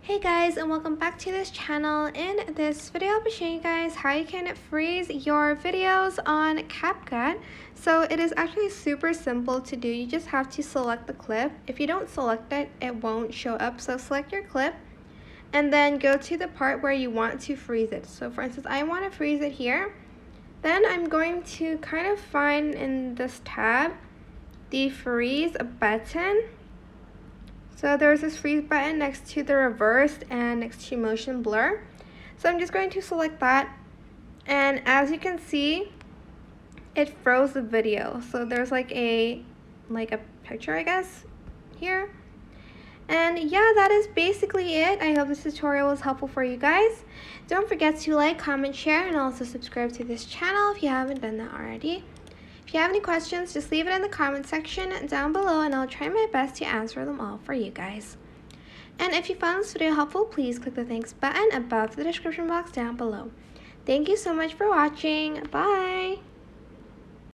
Hey guys, and welcome back to this channel. In this video I'll be showing you guys how you can freeze your videos on CapCut. So it is actually super simple to do. You just have to select the clip. If you don't select it, it won't show up. So select your clip and then go to the part where you want to freeze it. So for instance, I want to freeze it here. Then I'm going to kind of find in this tab the freeze button. So there's this freeze button next to the reversed and next to motion blur. So I'm just going to select that, and as you can see, it froze the video. So there's like a picture, I guess, here. And yeah, that is basically it. I hope this tutorial was helpful for you guys. Don't forget to like, comment, share, and also subscribe to this channel if you haven't done that already. If you have any questions, just leave it in the comment section down below and I'll try my best to answer them all for you guys. And if you found this video helpful, please click the thanks button above the description box down below. Thank you so much for watching. Bye!